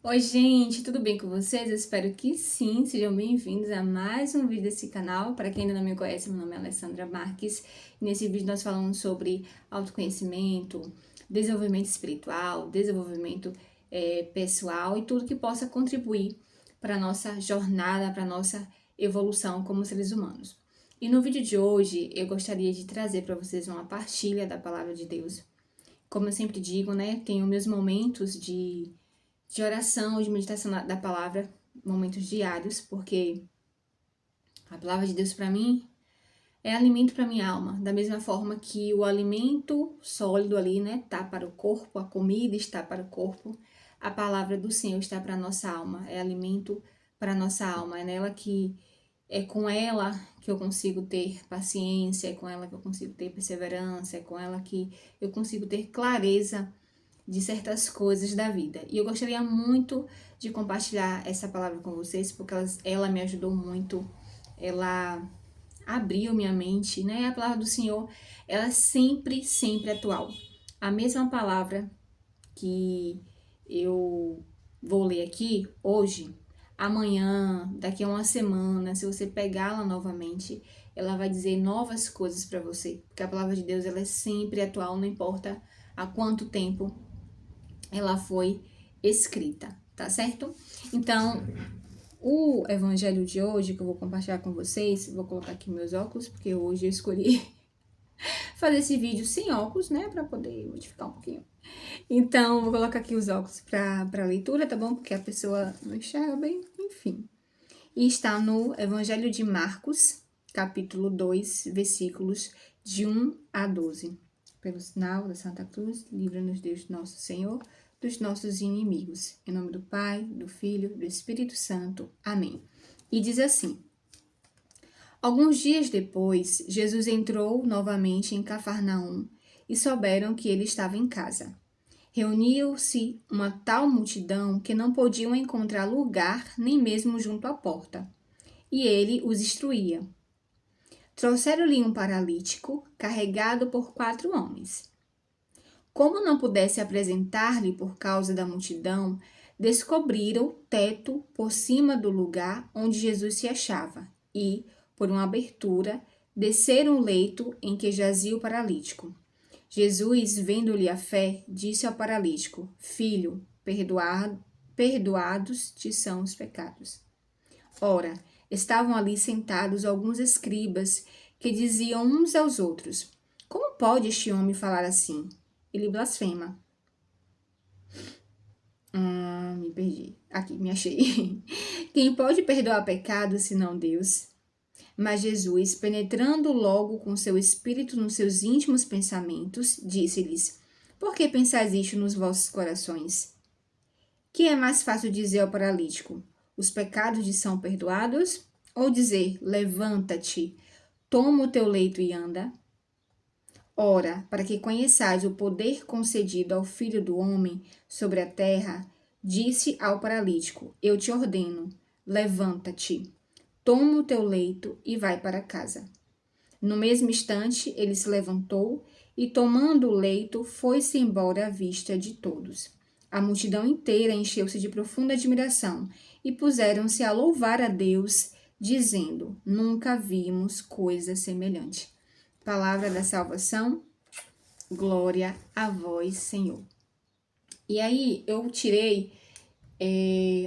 Oi, gente, tudo bem com vocês? Eu espero que sim. Sejam bem-vindos a mais um vídeo desse canal. Para quem ainda não me conhece, meu nome é Alessandra Marques. Nesse vídeo nós falamos sobre autoconhecimento, desenvolvimento espiritual, desenvolvimento pessoal e tudo que possa contribuir para a nossa jornada, para a nossa evolução como seres humanos. E no vídeo de hoje eu gostaria de trazer para vocês uma partilha da palavra de Deus. Como eu sempre digo, né, tenho meus momentos de oração, de meditação da palavra, momentos diários, porque a palavra de Deus para mim é alimento para minha alma, da mesma forma que o alimento sólido ali, né, tá para o corpo, a comida está para o corpo, a palavra do Senhor está para a nossa alma, é alimento para a nossa alma, é com ela que eu consigo ter paciência, é com ela que eu consigo ter perseverança, é com ela que eu consigo ter clareza de certas coisas da vida. E eu gostaria muito de compartilhar essa palavra com vocês, porque ela me ajudou muito, ela abriu minha mente, né? A palavra do Senhor, ela é sempre atual. A mesma palavra que eu vou ler aqui hoje, amanhã, daqui a uma semana, se você pegá-la novamente, ela vai dizer novas coisas para você, porque a palavra de Deus ela é sempre atual, não importa há quanto tempo ela foi escrita, tá certo? Então, o evangelho de hoje que eu vou compartilhar com vocês, vou colocar aqui meus óculos, porque hoje eu escolhi fazer esse vídeo sem óculos, né, para poder modificar um pouquinho. Então, vou colocar aqui os óculos para leitura, tá bom? Porque a pessoa não enxerga bem, enfim. E está no Evangelho de Marcos, capítulo 2, versículos de 1 a 12. Pelo sinal da Santa Cruz, livra-nos Deus nosso Senhor dos nossos inimigos. Em nome do Pai, do Filho, do Espírito Santo. Amém. E diz assim: Alguns dias depois, Jesus entrou novamente em Cafarnaum e souberam que ele estava em casa. Reuniu-se uma tal multidão que não podiam encontrar lugar nem mesmo junto à porta. E ele os instruía. Trouxeram-lhe um paralítico, carregado por 4 homens. Como não pudesse apresentar-lhe por causa da multidão, descobriram o teto por cima do lugar onde Jesus se achava e, por uma abertura, desceram o leito em que jazia o paralítico. Jesus, vendo-lhe a fé, disse ao paralítico: Filho, perdoados te são os pecados. Ora, estavam ali sentados alguns escribas que diziam uns aos outros: Como pode este homem falar assim? Ele blasfema. Me perdi. Aqui, me achei. Quem pode perdoar pecados senão Deus? Mas Jesus, penetrando logo com seu espírito nos seus íntimos pensamentos, disse-lhes: Por que pensais isto nos vossos corações? Que é mais fácil dizer ao paralítico: Os pecados te são perdoados? Ou dizer: Levanta-te, toma o teu leito e anda? Ora, para que conheçais o poder concedido ao Filho do Homem sobre a terra, disse ao paralítico: Eu te ordeno, levanta-te, toma o teu leito e vai para casa. No mesmo instante, ele se levantou e, tomando o leito, foi-se embora à vista de todos. A multidão inteira encheu-se de profunda admiração e puseram-se a louvar a Deus, dizendo: Nunca vimos coisa semelhante. Palavra da salvação, glória a vós, Senhor. E aí eu tirei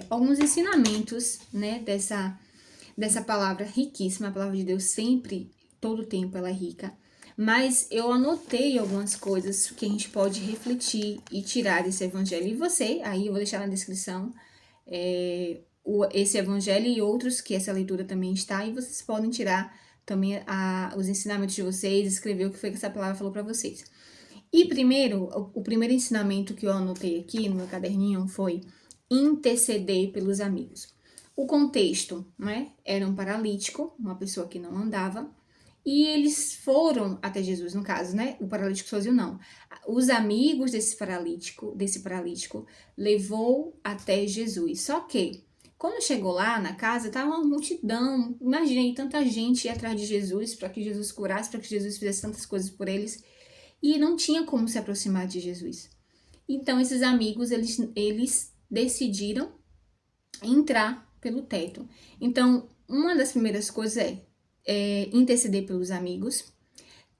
alguns ensinamentos, né, dessa palavra riquíssima. A palavra de Deus sempre, todo tempo, ela é rica. Mas eu anotei algumas coisas que a gente pode refletir e tirar desse evangelho. E você, aí eu vou deixar na descrição esse evangelho e outros que essa leitura também está. E vocês podem tirar também os ensinamentos de vocês, escrever o que foi que essa palavra falou para vocês. E primeiro, o primeiro ensinamento que eu anotei aqui no meu caderninho foi interceder pelos amigos. O contexto, né? Era um paralítico, uma pessoa que não andava, e eles foram até Jesus, no caso, né? O paralítico sozinho não. Os amigos desse paralítico levou até Jesus. Só que quando chegou lá na casa, tava uma multidão. Imagina aí tanta gente ir atrás de Jesus para que Jesus curasse, para que Jesus fizesse tantas coisas por eles, e não tinha como se aproximar de Jesus. Então esses amigos, eles decidiram entrar pelo teto. Então, uma das primeiras coisas é interceder pelos amigos,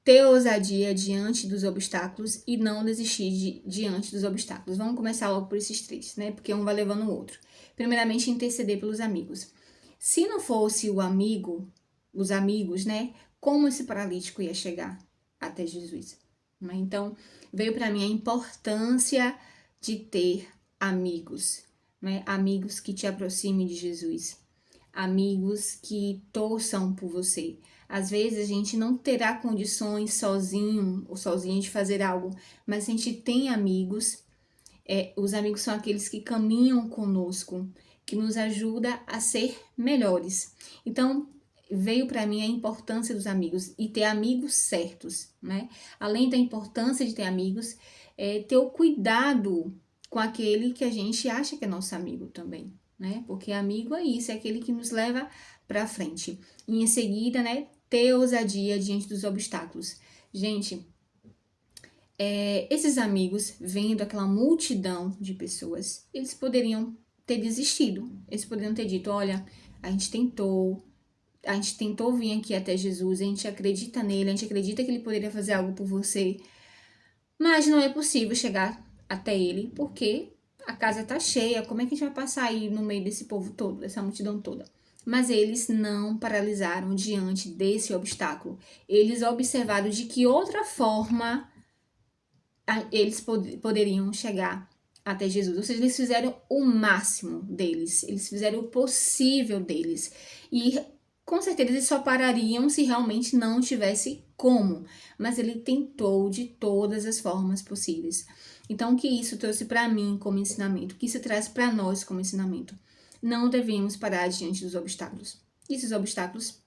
ter ousadia diante dos obstáculos e não desistir diante dos obstáculos. Vamos começar logo por esses três, né? Porque um vai levando o outro. Primeiramente, interceder pelos amigos. Se não fosse o amigo, os amigos, né? Como esse paralítico ia chegar até Jesus? Então, veio para mim a importância de ter amigos, né? Amigos que te aproximem de Jesus, amigos que torçam por você. Às vezes a gente não terá condições sozinho ou sozinha de fazer algo, mas a gente tem amigos. Os amigos são aqueles que caminham conosco, que nos ajudam a ser melhores. Então, veio para mim a importância dos amigos e ter amigos certos, né? Além da importância de ter amigos, ter o cuidado com aquele que a gente acha que é nosso amigo também, né? Porque amigo é isso, é aquele que nos leva para frente. E em seguida, né, ter ousadia diante dos obstáculos. Gente, esses amigos, vendo aquela multidão de pessoas, eles poderiam ter desistido. Eles poderiam ter dito, olha, a gente tentou vir aqui até Jesus, a gente acredita nele, a gente acredita que ele poderia fazer algo por você, mas não é possível chegar até ele, porque a casa tá cheia, como é que a gente vai passar aí no meio desse povo todo, dessa multidão toda? Mas eles não paralisaram diante desse obstáculo. Eles observaram de que outra forma eles poderiam chegar até Jesus. Ou seja, eles fizeram o máximo deles, eles fizeram o possível deles. E com certeza eles só parariam se realmente não tivesse como. Mas ele tentou de todas as formas possíveis. Então, o que isso trouxe para mim como ensinamento? O que isso traz para nós como ensinamento? Não devemos parar diante dos obstáculos. E esses obstáculos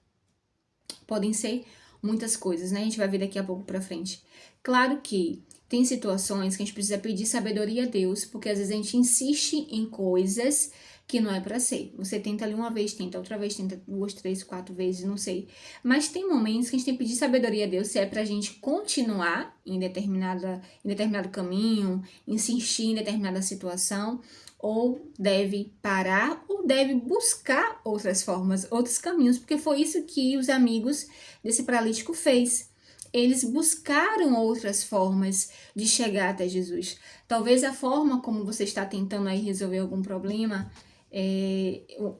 podem ser muitas coisas, né? A gente vai ver daqui a pouco para frente. Claro que tem situações que a gente precisa pedir sabedoria a Deus, porque às vezes a gente insiste em coisas que não é para ser. Você tenta ali uma vez, tenta outra vez, tenta 2, 3, 4 vezes, não sei. Mas tem momentos que a gente tem que pedir sabedoria a Deus se é pra gente continuar em determinado caminho, insistir em determinada situação, ou deve parar, ou deve buscar outras formas, outros caminhos, porque foi isso que os amigos desse paralítico fez. Eles buscaram outras formas de chegar até Jesus. Talvez a forma como você está tentando aí resolver algum problema,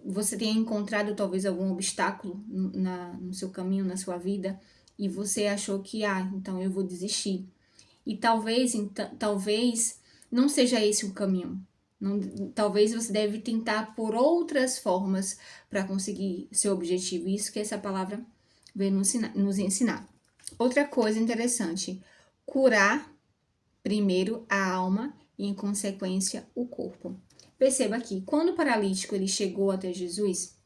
você tenha encontrado talvez algum obstáculo no seu caminho, na sua vida, e você achou que, então eu vou desistir. E talvez não seja esse o caminho. Não, talvez você deve tentar por outras formas para conseguir seu objetivo. Isso que essa palavra vem nos ensinar. Outra coisa interessante, curar primeiro a alma e, em consequência, o corpo. Perceba aqui, quando o paralítico ele chegou até Jesus,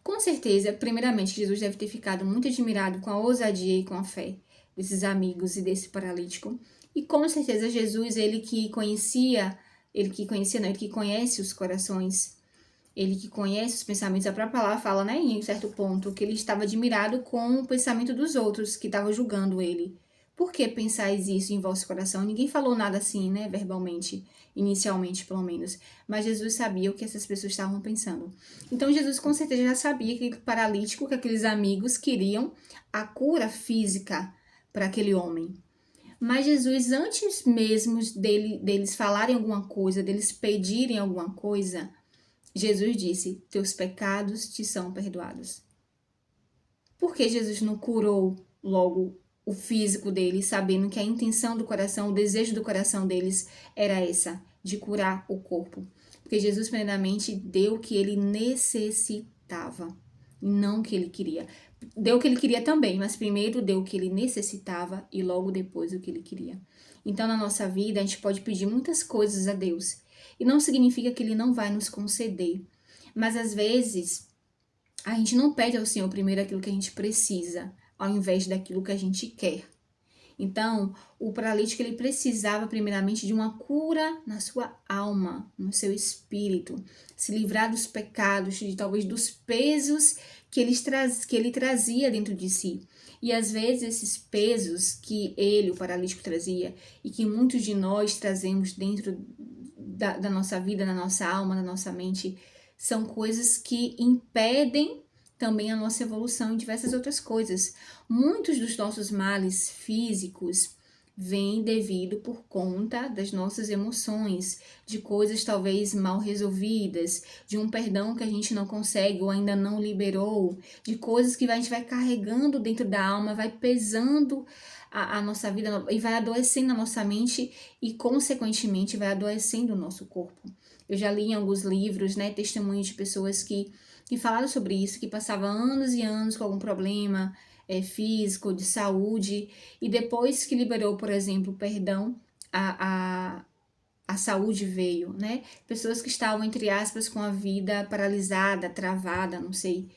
com certeza, primeiramente, Jesus deve ter ficado muito admirado com a ousadia e com a fé desses amigos e desse paralítico. E com certeza Jesus, ele que conhece os corações, ele que conhece os pensamentos, a própria palavra fala, né, em certo ponto, que ele estava admirado com o pensamento dos outros, que estavam julgando ele. Por que pensais isso em vosso coração? Ninguém falou nada assim, né, verbalmente, inicialmente, pelo menos. Mas Jesus sabia o que essas pessoas estavam pensando. Então, Jesus com certeza já sabia que aquele paralítico, que aqueles amigos queriam a cura física para aquele homem. Mas Jesus, antes mesmo deles falarem alguma coisa, deles pedirem alguma coisa, Jesus disse, teus pecados te são perdoados. Por que Jesus não curou logo o físico deles, sabendo que a intenção do coração, o desejo do coração deles era essa, de curar o corpo? Porque Jesus, primeiramente, deu o que ele necessitava, e não o que ele queria. Deu o que ele queria também, mas primeiro deu o que ele necessitava e logo depois o que ele queria. Então, na nossa vida, a gente pode pedir muitas coisas a Deus, e não significa que ele não vai nos conceder. Mas, às vezes, a gente não pede ao Senhor primeiro aquilo que a gente precisa, ao invés daquilo que a gente quer. Então, o paralítico ele precisava primeiramente de uma cura na sua alma, no seu espírito, se livrar dos pecados, de talvez dos pesos que ele trazia dentro de si. E às vezes esses pesos que ele, o paralítico, trazia e que muitos de nós trazemos dentro da nossa vida, da nossa alma, da nossa mente, são coisas que impedem também a nossa evolução em diversas outras coisas. Muitos dos nossos males físicos vêm devido por conta das nossas emoções, de coisas talvez mal resolvidas, de um perdão que a gente não consegue ou ainda não liberou, de coisas que a gente vai carregando dentro da alma, vai pesando a nossa vida e vai adoecendo a nossa mente e, consequentemente, vai adoecendo o nosso corpo. Eu já li em alguns livros, né, testemunhos de pessoas que falaram sobre isso, que passavam anos e anos com algum problema físico, de saúde, e depois que liberou, por exemplo, o perdão, a saúde veio, né? Pessoas que estavam, entre aspas, com a vida paralisada, travada, não sei.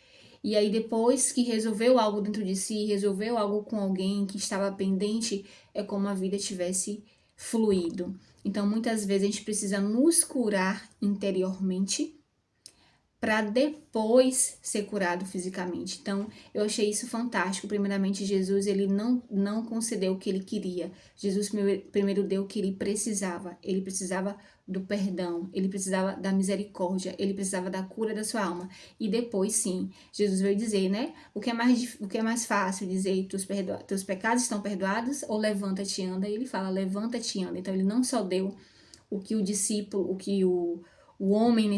E aí, depois que resolveu algo dentro de si, resolveu algo com alguém que estava pendente, é como a vida tivesse fluído. Então, muitas vezes a gente precisa nos curar interiormente para depois ser curado fisicamente. Então, eu achei isso fantástico. Primeiramente, Jesus, ele não concedeu o que ele queria. Jesus primeiro deu o que ele precisava. Ele precisava do perdão, ele precisava da misericórdia, ele precisava da cura da sua alma. E depois, sim, Jesus veio dizer, né? O que é mais fácil dizer, teus pecados estão perdoados, ou levanta-te e anda? E ele fala, levanta-te e anda. Então, ele não só deu o que o discípulo, o que o homem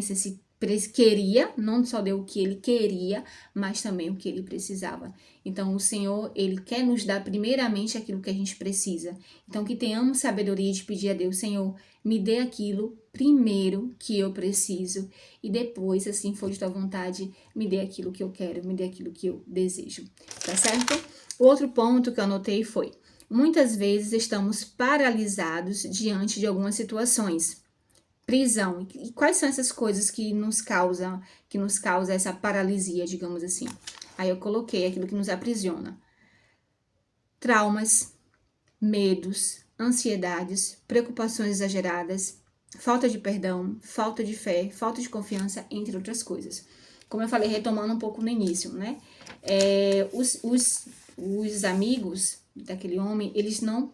queria, não só deu o que ele queria, mas também o que ele precisava. Então, o Senhor, ele quer nos dar primeiramente aquilo que a gente precisa. Então, que tenhamos sabedoria de pedir a Deus, Senhor, me dê aquilo primeiro que eu preciso e depois, se assim for de tua vontade, me dê aquilo que eu quero, me dê aquilo que eu desejo. Tá certo? O outro ponto que eu anotei foi: muitas vezes estamos paralisados diante de algumas situações. Prisão. E quais são essas coisas que nos causam essa paralisia, digamos assim? Aí eu coloquei aquilo que nos aprisiona. Traumas, medos, ansiedades, preocupações exageradas, falta de perdão, falta de fé, falta de confiança, entre outras coisas. Como eu falei, retomando um pouco no início, né? Os amigos daquele homem, eles não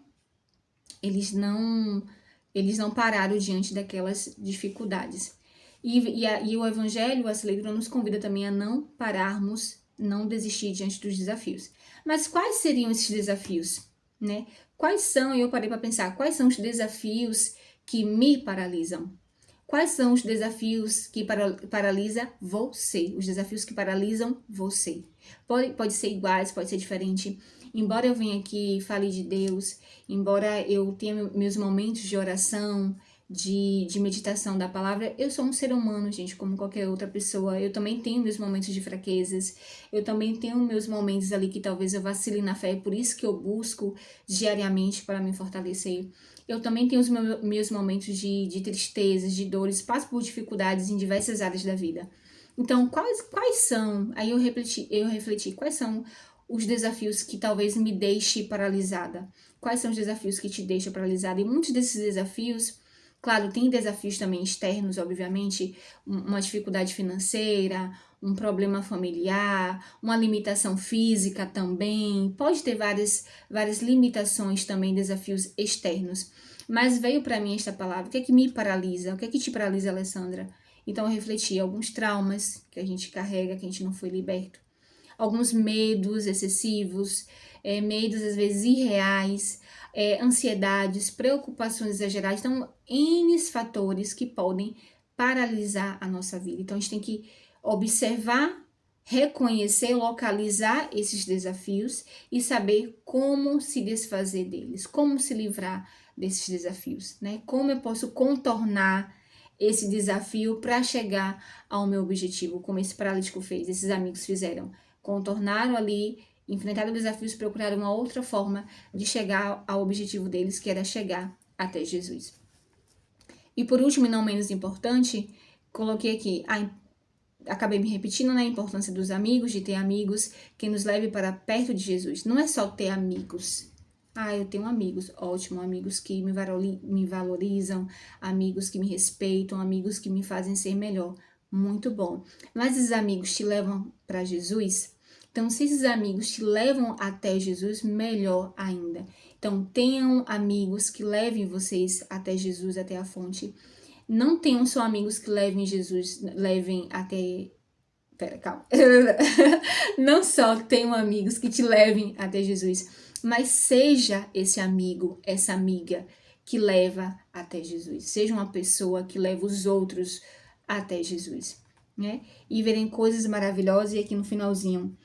pararam diante daquelas dificuldades. E o Evangelho, essa leitura, nos convida também a não pararmos, não desistir diante dos desafios. Mas quais seriam esses desafios? Né? Quais são, e eu parei para pensar, quais são os desafios que me paralisam? Quais são os desafios que paralisam você? Os desafios que paralisam você. Pode ser iguais, pode ser diferente. Embora eu venha aqui e fale de Deus, embora eu tenha meus momentos de oração, de meditação da palavra, eu sou um ser humano, gente, como qualquer outra pessoa. Eu também tenho meus momentos de fraquezas, eu também tenho meus momentos ali que talvez eu vacile na fé, é por isso que eu busco diariamente para me fortalecer. Eu também tenho os meus momentos de tristezas, de dores, passo por dificuldades em diversas áreas da vida. Então, quais são, aí eu refleti, quais são os desafios que talvez me deixe paralisada? Quais são os desafios que te deixam paralisada? E muitos desses desafios, claro, tem desafios também externos, obviamente, uma dificuldade financeira, um problema familiar, uma limitação física também, pode ter várias limitações também, desafios externos. Mas veio para mim esta palavra, o que é que me paralisa? O que é que te paralisa, Alessandra? Então eu refleti alguns traumas que a gente carrega, que a gente não foi liberto. Alguns medos excessivos, medos às vezes irreais, ansiedades, preocupações exageradas. Então, N fatores que podem paralisar a nossa vida. Então, a gente tem que observar, reconhecer, localizar esses desafios e saber como se desfazer deles, como se livrar desses desafios, né? Como eu posso contornar esse desafio para chegar ao meu objetivo, como esse paralítico fez, esses amigos fizeram. Contornaram ali, enfrentaram desafios, procuraram uma outra forma de chegar ao objetivo deles, que era chegar até Jesus. E por último, e não menos importante, coloquei aqui, acabei me repetindo, né, a importância dos amigos, de ter amigos que nos leve para perto de Jesus. Não é só ter amigos. Eu tenho amigos, ótimo, amigos que me valorizam, amigos que me respeitam, amigos que me fazem ser melhor. Muito bom. Mas esses amigos te levam para Jesus? Então, se esses amigos te levam até Jesus, melhor ainda. Então, tenham amigos que levem vocês até Jesus, até a fonte. Não tenham só amigos que levem Jesus, levem até... Pera, calma. Não só tenham amigos que te levem até Jesus, mas seja esse amigo, essa amiga que leva até Jesus. Seja uma pessoa que leva os outros até Jesus, né? E verem coisas maravilhosas. E aqui no finalzinho,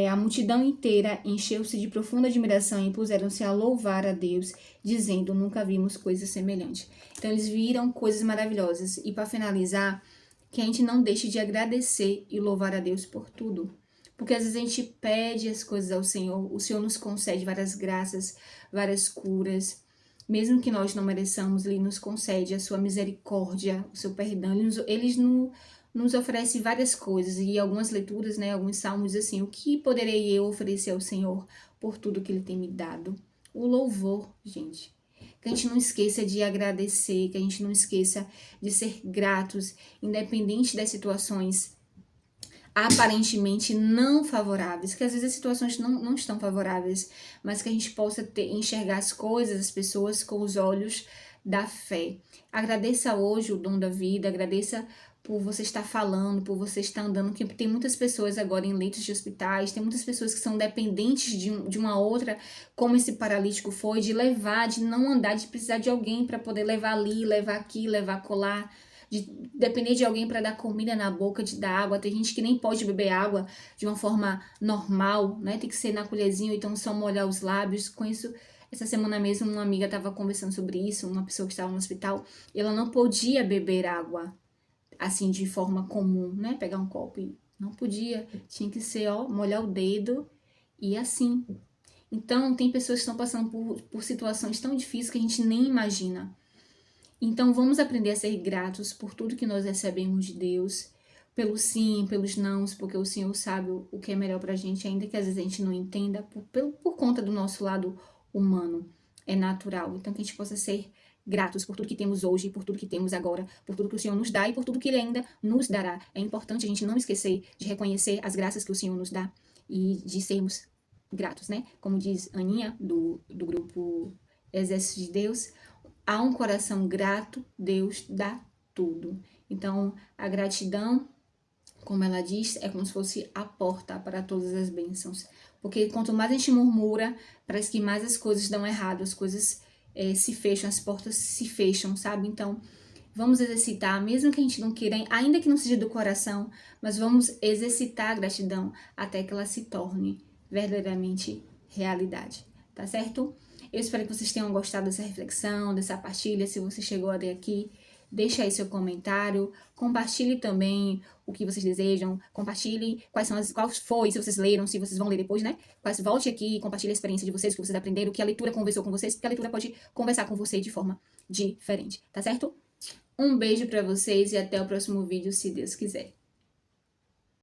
a multidão inteira encheu-se de profunda admiração e puseram-se a louvar a Deus, dizendo: nunca vimos coisa semelhante. Então eles viram coisas maravilhosas. E para finalizar, que a gente não deixe de agradecer e louvar a Deus por tudo. Porque às vezes a gente pede as coisas ao Senhor, o Senhor nos concede várias graças, várias curas. Mesmo que nós não mereçamos, Ele nos concede a sua misericórdia, o seu perdão. Ele nos oferece várias coisas. E algumas leituras, né, alguns salmos dizem assim: o que poderei eu oferecer ao Senhor por tudo que Ele tem me dado? O louvor, gente. Que a gente não esqueça de agradecer, que a gente não esqueça de ser gratos, independente das situações aparentemente não favoráveis, que às vezes as situações não estão favoráveis, mas que a gente possa enxergar as coisas, as pessoas com os olhos da fé. Agradeça hoje o dom da vida, agradeça por você estar falando, por você estar andando, porque tem muitas pessoas agora em leitos de hospitais, tem muitas pessoas que são dependentes de uma outra, como esse paralítico foi, de levar, de não andar, de precisar de alguém para poder levar ali, levar aqui, levar colar, de depender de alguém para dar comida na boca, de dar água. Tem gente que nem pode beber água de uma forma normal, né? Tem que ser na colherzinha, ou então só molhar os lábios. Com isso, essa semana mesmo, uma amiga estava conversando sobre isso, uma pessoa que estava no hospital, e ela não podia beber água assim de forma comum, né? Pegar um copo e não podia, tinha que ser, ó, molhar o dedo e assim. Então, tem pessoas que estão passando por situações tão difíceis que a gente nem imagina. Então, vamos aprender a ser gratos por tudo que nós recebemos de Deus, pelo sim, pelos nãos, porque o Senhor sabe o que é melhor pra gente, ainda que às vezes a gente não entenda, por conta do nosso lado humano, é natural. Então, que a gente possa ser gratos por tudo que temos hoje, por tudo que temos agora, por tudo que o Senhor nos dá e por tudo que Ele ainda nos dará. É importante a gente não esquecer de reconhecer as graças que o Senhor nos dá e de sermos gratos, né? Como diz Aninha, do grupo Exército de Deus, há um coração grato, Deus dá tudo. Então, a gratidão, como ela diz, é como se fosse a porta para todas as bênçãos. Porque quanto mais a gente murmura, parece que mais as coisas dão errado, as coisas se fecham, as portas se fecham, sabe? Então, vamos exercitar, mesmo que a gente não queira, ainda que não seja do coração, mas vamos exercitar a gratidão até que ela se torne verdadeiramente realidade, tá certo? Eu espero que vocês tenham gostado dessa reflexão, dessa partilha. Se você chegou até aqui, deixa aí seu comentário, compartilhe também o que vocês desejam, compartilhe qual foi, se vocês leram, se vocês vão ler depois, né? Volte aqui e compartilhe a experiência de vocês, o que vocês aprenderam, o que a leitura conversou com vocês, porque a leitura pode conversar com você de forma diferente, tá certo? Um beijo pra vocês e até o próximo vídeo, se Deus quiser.